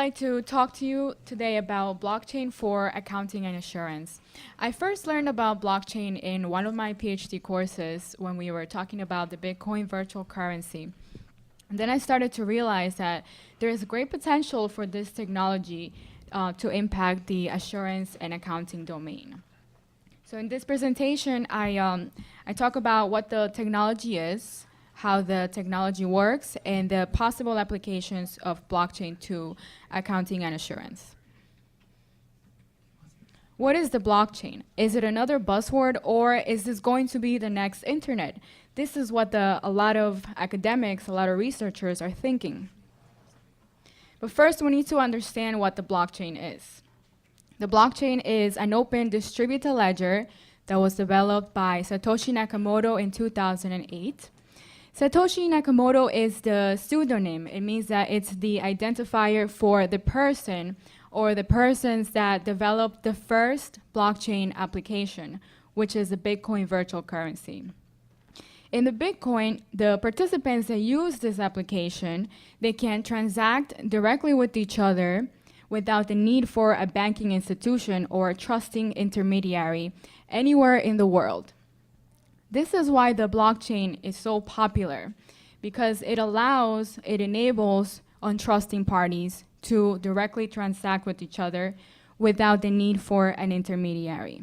like to talk to you today about blockchain for accounting and assurance. I first learned about blockchain in one of my PhD courses when we were talking about the Bitcoin virtual currency. And then I started to realize that there is great potential for this technology to impact the assurance and accounting domain. So in this presentation, I talk about what the technology is, how the technology works, and the possible applications of blockchain to accounting and assurance. What is the blockchain? Is it another buzzword, or is this going to be the next internet? This is what a lot of academics, a lot of researchers are thinking. But first, we need to understand what the blockchain is. The blockchain is an open distributed ledger that was developed by Satoshi Nakamoto in 2008. Satoshi Nakamoto is the pseudonym. It means that it's the identifier for the person or the persons that developed the first blockchain application, which is the Bitcoin virtual currency. In the Bitcoin, the participants that use this application, they can transact directly with each other without the need for a banking institution or a trusting intermediary anywhere in the world. This is why the blockchain is so popular, because it enables untrusting parties to directly transact with each other without the need for an intermediary.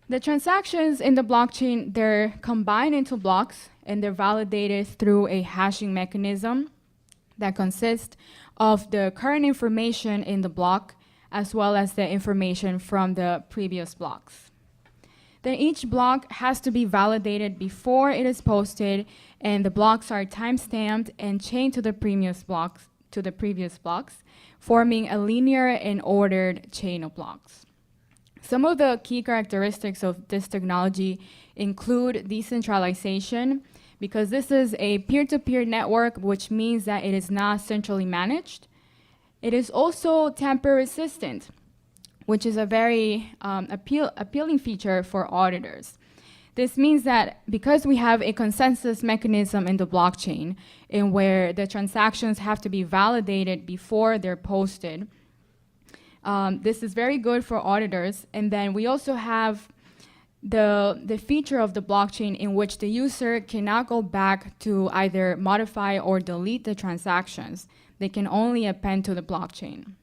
The transactions in the blockchain, they're combined into blocks and they're validated through a hashing mechanism that consists of the current information in the block as well as the information from the previous blocks. Then each block has to be validated before it is posted, and the blocks are time-stamped and chained to the previous blocks, forming a linear and ordered chain of blocks. Some of the key characteristics of this technology include decentralization, because this is a peer-to-peer network, which means that it is not centrally managed. It is also tamper-resistant, which is a very appealing feature for auditors. This means that because we have a consensus mechanism in the blockchain in where the transactions have to be validated before they're posted, this is very good for auditors. And then we also have the feature of the blockchain in which the user cannot go back to either modify or delete the transactions. They can only append to the blockchain.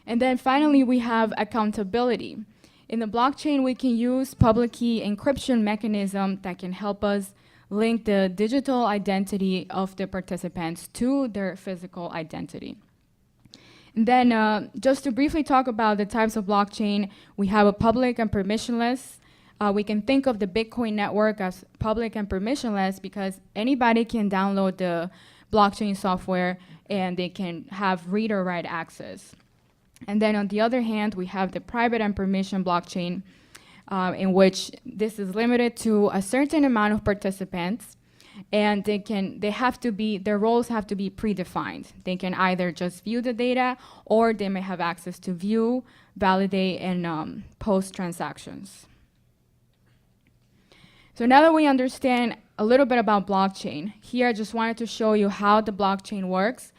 And then finally, we have accountability. In the blockchain, we can use public key encryption mechanism that can help us link the digital identity of the participants to their physical identity. And then just to briefly talk about the types of blockchain, we have a public and permissionless. We can think of the Bitcoin network as public and permissionless because anybody can download the blockchain software and they can have read or write access. And then on the other hand, we have the private and permission blockchain, in which this is limited to a certain amount of participants, and their roles have to be predefined. They can either just view the data, or they may have access to view, validate, and post transactions. So now that we understand a little bit about blockchain, here I just wanted to show you how the blockchain works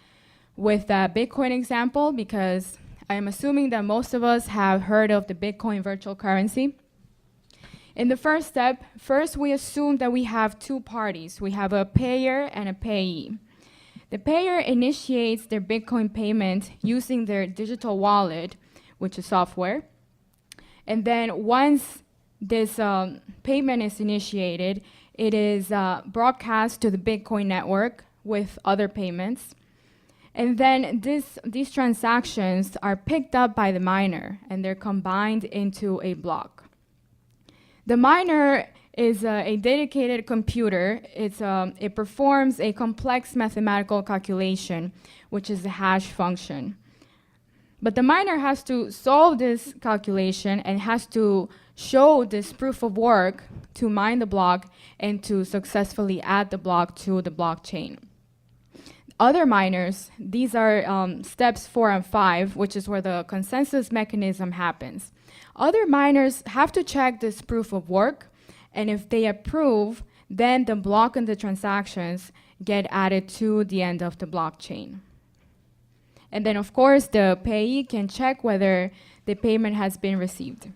with a Bitcoin example, because I am assuming that most of us have heard of the Bitcoin virtual currency. In the first step, we assume that we have two parties. We have a payer and a payee. The payer initiates their Bitcoin payment using their digital wallet, which is software. And then once this payment is initiated, it is broadcast to the Bitcoin network with other payments. And then these transactions are picked up by the miner, and they're combined into a block. The miner is a dedicated computer. It performs a complex mathematical calculation, which is the hash function. But the miner has to solve this calculation and has to show this proof of work to mine the block and to successfully add the block to the blockchain. Other miners, these are steps 4 and 5, which is where the consensus mechanism happens. Other miners have to check this proof of work, and if they approve, then the block and the transactions get added to the end of the blockchain. And then, of course, the payee can check whether the payment has been received.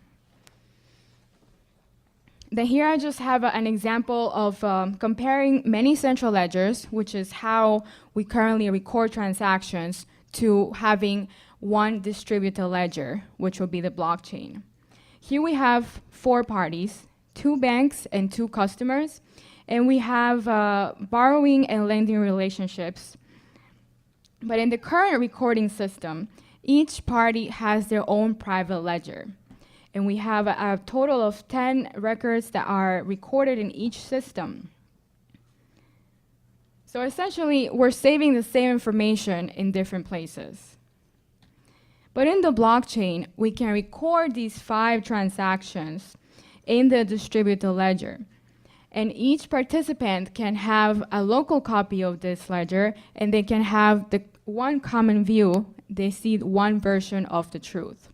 Then here I just have an example of comparing many central ledgers, which is how we currently record transactions, to having one distributed ledger, which will be the blockchain. Here we have 4 parties, 2 banks and 2 customers, and we have borrowing and lending relationships. But in the current recording system, each party has their own private ledger. And we have a total of 10 records that are recorded in each system. So essentially, we're saving the same information in different places. But in the blockchain, we can record these 5 transactions in the distributed ledger. And each participant can have a local copy of this ledger, and they can have the one common view. They see one version of the truth.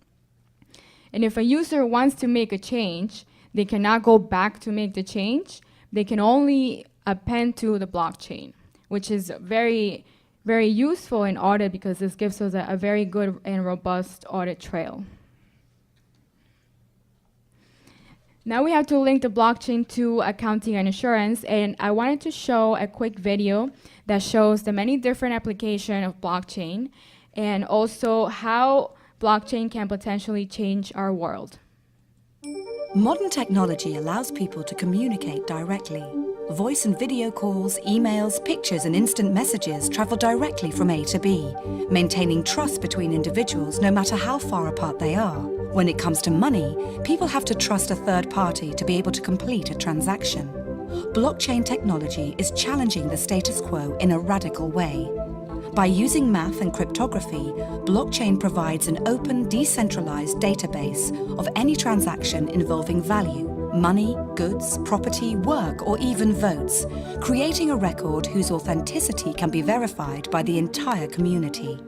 And if a user wants to make a change, they cannot go back to make the change. They can only append to the blockchain, which is very, very useful in audit because this gives us a very good and robust audit trail. Now we have to link the blockchain to accounting and insurance, and I wanted to show a quick video that shows the many different applications of blockchain and also how blockchain can potentially change our world. Modern technology allows people to communicate directly. Voice and video calls, emails, pictures and instant messages travel directly from A to B, maintaining trust between individuals no matter how far apart they are. When it comes to money, people have to trust a third party to be able to complete a transaction. Blockchain technology is challenging the status quo in a radical way. By using math and cryptography, blockchain provides an open, decentralized database of any transaction involving value, money, goods, property, work, or even votes, creating a record whose authenticity can be verified by the entire community.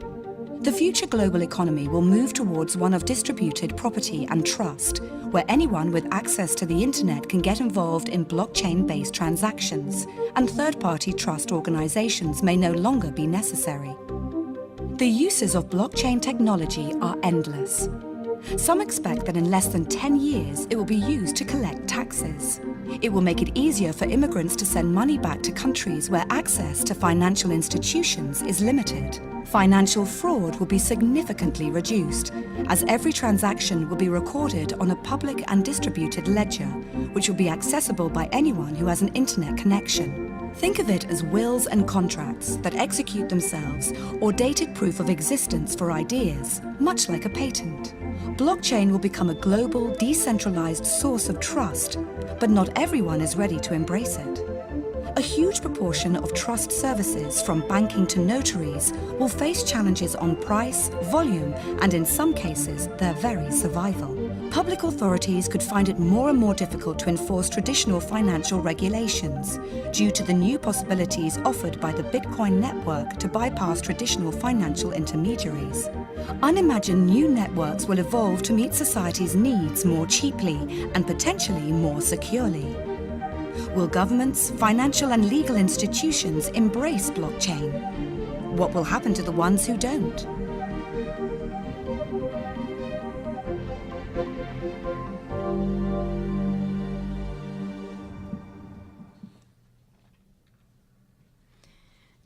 The future global economy will move towards one of distributed property and trust, where anyone with access to the internet can get involved in blockchain-based transactions, and third-party trust organizations may no longer be necessary. The uses of blockchain technology are endless. Some expect that in less than 10 years it will be used to collect taxes. It will make it easier for immigrants to send money back to countries where access to financial institutions is limited. Financial fraud will be significantly reduced, as every transaction will be recorded on a public and distributed ledger, which will be accessible by anyone who has an internet connection. Think of it as wills and contracts that execute themselves, or dated proof of existence for ideas, much like a patent. Blockchain will become a global, decentralized source of trust, but not everyone is ready to embrace it. A huge proportion of trust services, from banking to notaries, will face challenges on price, volume, and in some cases, their very survival. Public authorities could find it more and more difficult to enforce traditional financial regulations due to the new possibilities offered by the Bitcoin network to bypass traditional financial intermediaries. Unimagined new networks will evolve to meet society's needs more cheaply and potentially more securely. Will governments, financial and legal institutions embrace blockchain? What will happen to the ones who don't?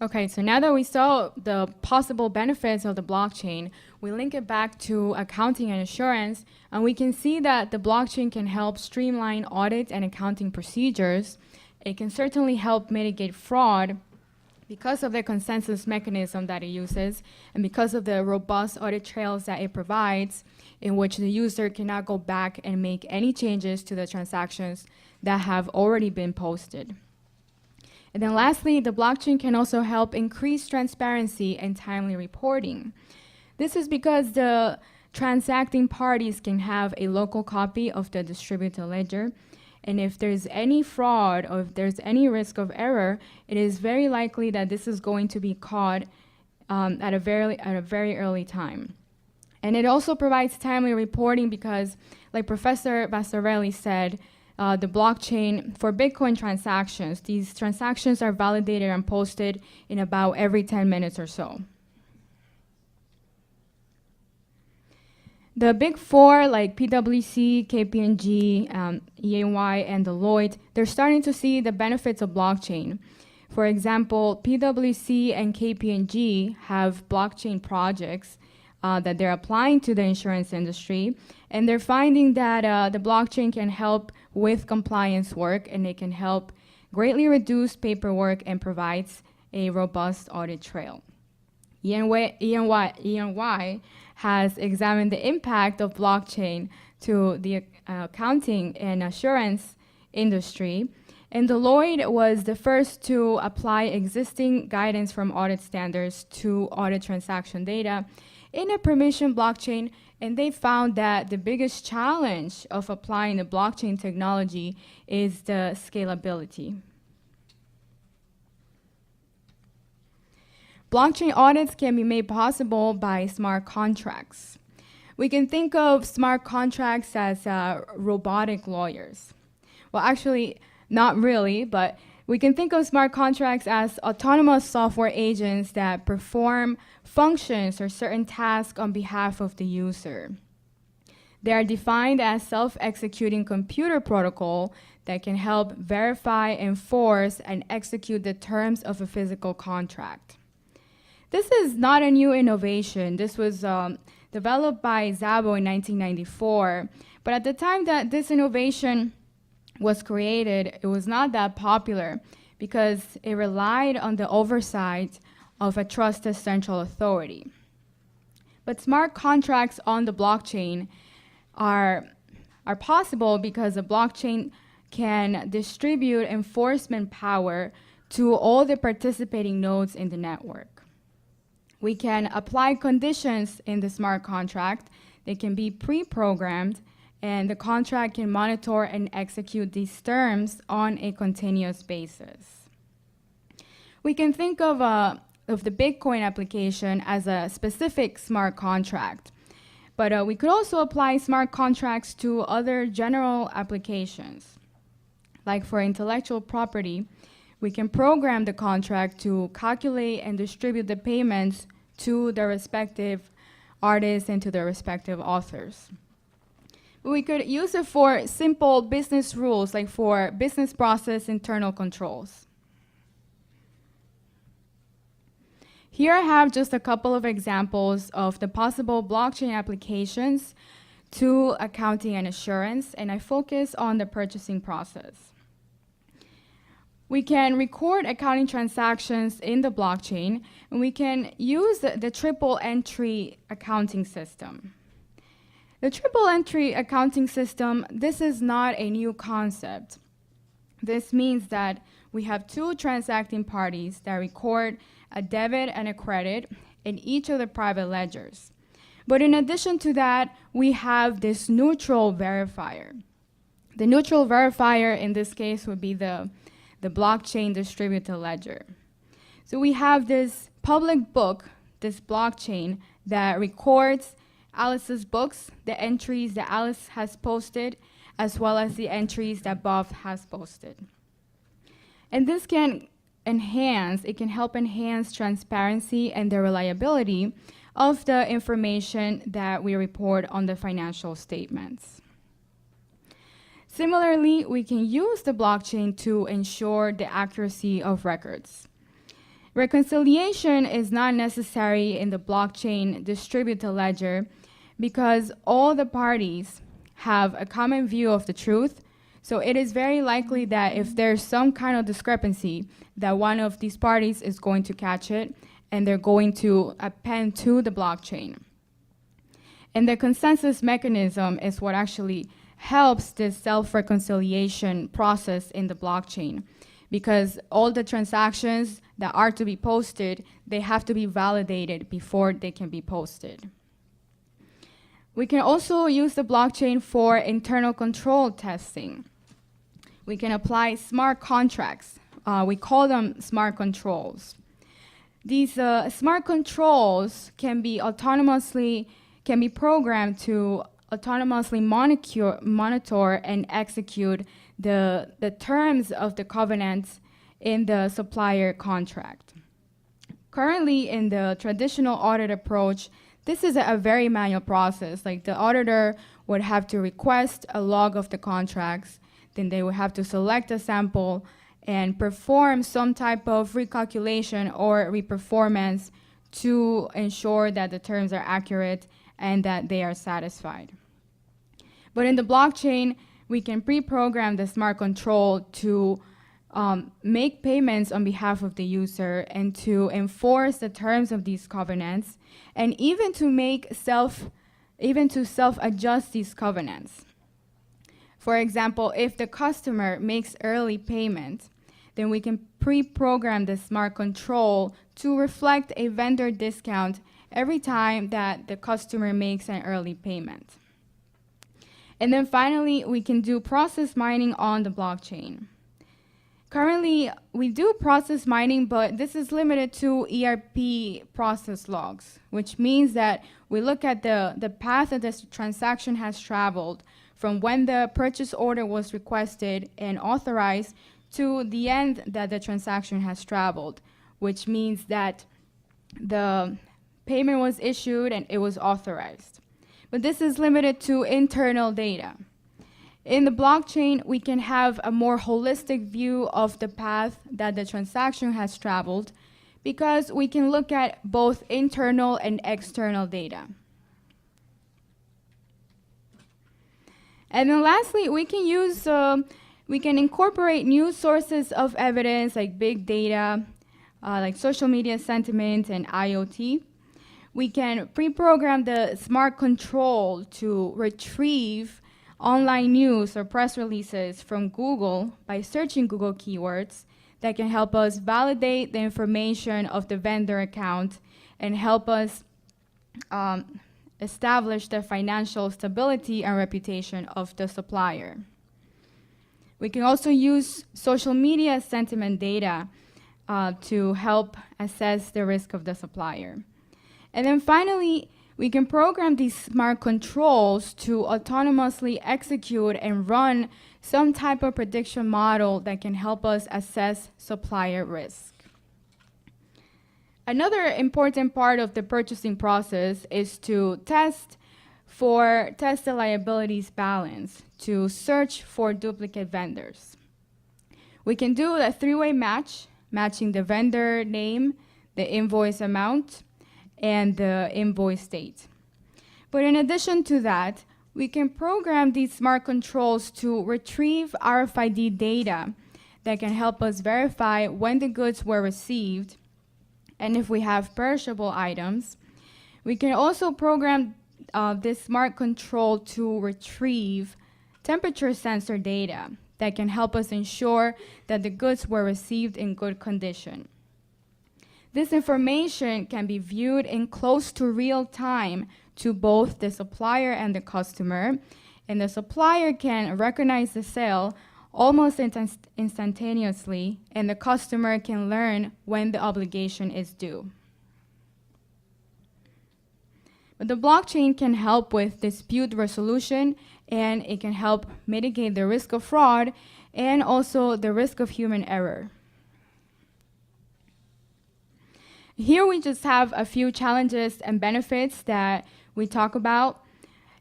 Okay, so now that we saw the possible benefits of the blockchain, we link it back to accounting and insurance, and we can see that the blockchain can help streamline audit and accounting procedures. It can certainly help mitigate fraud because of the consensus mechanism that it uses, and because of the robust audit trails that it provides, in which the user cannot go back and make any changes to the transactions that have already been posted. And then lastly, the blockchain can also help increase transparency and timely reporting. This is because the transacting parties can have a local copy of the distributed ledger, and if there's any fraud or if there's any risk of error, it is very likely that this is going to be caught at a very early time. And it also provides timely reporting because, like Professor Bassarelli said, the blockchain for Bitcoin transactions, these transactions are validated and posted in about every 10 minutes or so. The big four, like PwC, KPMG, EY, and Deloitte, they're starting to see the benefits of blockchain. For example, PwC and KPMG have blockchain projects that they're applying to the insurance industry, and they're finding that the blockchain can help with compliance work, and it can help greatly reduce paperwork and provides a robust audit trail. EY has examined the impact of blockchain to the accounting and assurance industry, and Deloitte was the first to apply existing guidance from audit standards to audit transaction data in a permission blockchain, and they found that the biggest challenge of applying the blockchain technology is the scalability. Blockchain audits can be made possible by smart contracts. We can think of smart contracts as robotic lawyers. Well, actually, not really, but we can think of smart contracts as autonomous software agents that perform functions or certain tasks on behalf of the user. They are defined as self-executing computer protocol that can help verify, enforce, and execute the terms of a physical contract. This is not a new innovation. This was developed by Szabo in 1994, but at the time that this innovation was created, it was not that popular because it relied on the oversight of a trusted central authority. But smart contracts on the blockchain are possible because the blockchain can distribute enforcement power to all the participating nodes in the network. We can apply conditions in the smart contract. They can be pre-programmed, and the contract can monitor and execute these terms on a continuous basis. We can think of the Bitcoin application as a specific smart contract, but we could also apply smart contracts to other general applications. Like for intellectual property, we can program the contract to calculate and distribute the payments to the respective artists and to their respective authors. We could use it for simple business rules, like for business process internal controls. Here I have just a couple of examples of the possible blockchain applications to accounting and assurance, and I focus on the purchasing process. We can record accounting transactions in the blockchain, and we can use the triple entry accounting system. The triple entry accounting system, this is not a new concept. This means that we have two transacting parties that record a debit and a credit in each of the private ledgers. But in addition to that, we have this neutral verifier. The neutral verifier in this case would be the blockchain distributed ledger. So we have this public book, this blockchain, that records Alice's books, the entries that Alice has posted, as well as the entries that Bob has posted. And this can help enhance transparency and the reliability of the information that we report on the financial statements. Similarly, we can use the blockchain to ensure the accuracy of records. Reconciliation is not necessary in the blockchain distributed ledger because all the parties have a common view of the truth, so it is very likely that if there's some kind of discrepancy, that one of these parties is going to catch it and they're going to append to the blockchain. And the consensus mechanism is what actually helps this self-reconciliation process in the blockchain, because all the transactions that are to be posted, they have to be validated before they can be posted. We can also use the blockchain for internal control testing. We can apply smart contracts. We call them smart controls. These smart controls can be programmed to autonomously monitor and execute the terms of the covenants in the supplier contract. Currently, in the traditional audit approach, This is a very manual process. Like the auditor would have to request a log of the contracts, then they would have to select a sample and perform some type of recalculation or reperformance to ensure that the terms are accurate and that they are satisfied. But in the blockchain, we can pre-program the smart control to make payments on behalf of the user and to enforce the terms of these covenants, and even to self-adjust these covenants. For example, if the customer makes early payment, then we can pre-program the smart control to reflect a vendor discount every time that the customer makes an early payment. And then finally, we can do process mining on the blockchain. Currently, we do process mining, but this is limited to ERP process logs, which means that we look at the path that this transaction has traveled from when the purchase order was requested and authorized to the end that the transaction has traveled, which means that the payment was issued and it was authorized. But this is limited to internal data. In the blockchain, we can have a more holistic view of the path that the transaction has traveled because we can look at both internal and external data. And then lastly, we can incorporate new sources of evidence like big data, like social media sentiment and IoT. We can pre-program the smart control to retrieve online news or press releases from Google by searching Google keywords that can help us validate the information of the vendor account and help us establish the financial stability and reputation of the supplier. We can also use social media sentiment data to help assess the risk of the supplier. And then finally, we can program these smart controls to autonomously execute and run some type of prediction model that can help us assess supplier risk. Another important part of the purchasing process is to test the liabilities balance, to search for duplicate vendors. We can do a three-way match, matching the vendor name, the invoice amount, and the invoice date. But in addition to that, we can program these smart controls to retrieve RFID data that can help us verify when the goods were received. And if we have perishable items, we can also program this smart control to retrieve temperature sensor data that can help us ensure that the goods were received in good condition. This information can be viewed in close to real time to both the supplier and the customer, and the supplier can recognize the sale almost instantaneously, and the customer can learn when the obligation is due. But the blockchain can help with dispute resolution, and it can help mitigate the risk of fraud and also the risk of human error. Here we just have a few challenges and benefits that we talk about.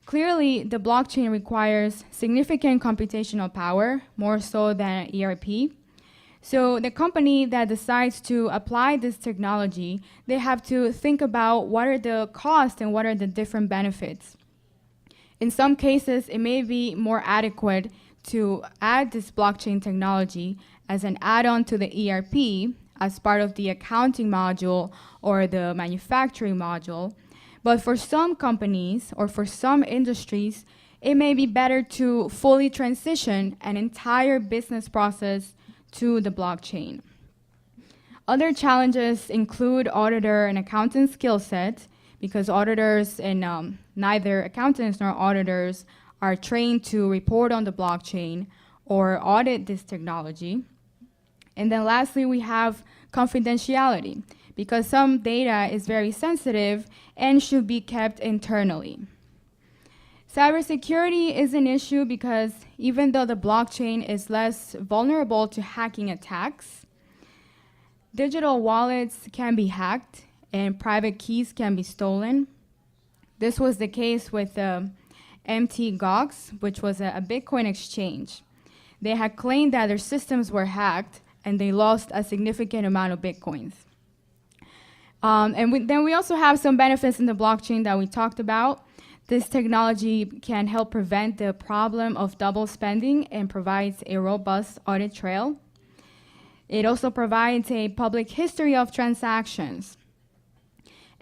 Clearly, the blockchain requires significant computational power, more so than ERP. So the company that decides to apply this technology, they have to think about what are the costs and what are the different benefits. In some cases, it may be more adequate to add this blockchain technology as an add-on to the ERP as part of the accounting module or the manufacturing module. But for some companies or for some industries, it may be better to fully transition an entire business process to the blockchain. Other challenges include auditor and accountant skill set, because auditors and neither accountants nor auditors are trained to report on the blockchain or audit this technology. And then lastly, we have confidentiality, because some data is very sensitive and should be kept internally. Cybersecurity is an issue because even though the blockchain is less vulnerable to hacking attacks, digital wallets can be hacked and private keys can be stolen. This was the case with MT Gox, which was a Bitcoin exchange. They had claimed that their systems were hacked and they lost a significant amount of Bitcoins. Then we also have some benefits in the blockchain that we talked about. This technology can help prevent the problem of double spending and provides a robust audit trail. It also provides a public history of transactions.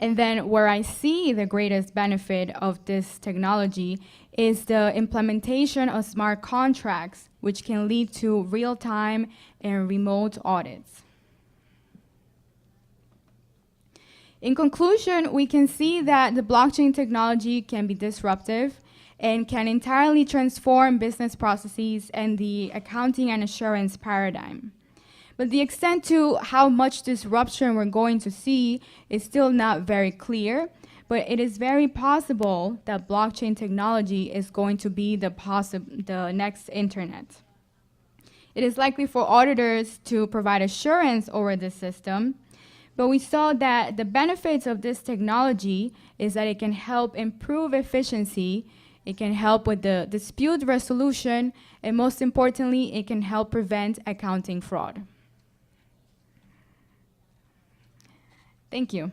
And then where I see the greatest benefit of this technology is the implementation of smart contracts, which can lead to real-time and remote audits. In conclusion, we can see that the blockchain technology can be disruptive and can entirely transform business processes and the accounting and assurance paradigm. But the extent to how much disruption we're going to see is still not very clear, but it is very possible that blockchain technology is going to be the next internet. It is likely for auditors to provide assurance over the system, but we saw that the benefits of this technology is that it can help improve efficiency, it can help with the dispute resolution, and most importantly, it can help prevent accounting fraud. Thank you.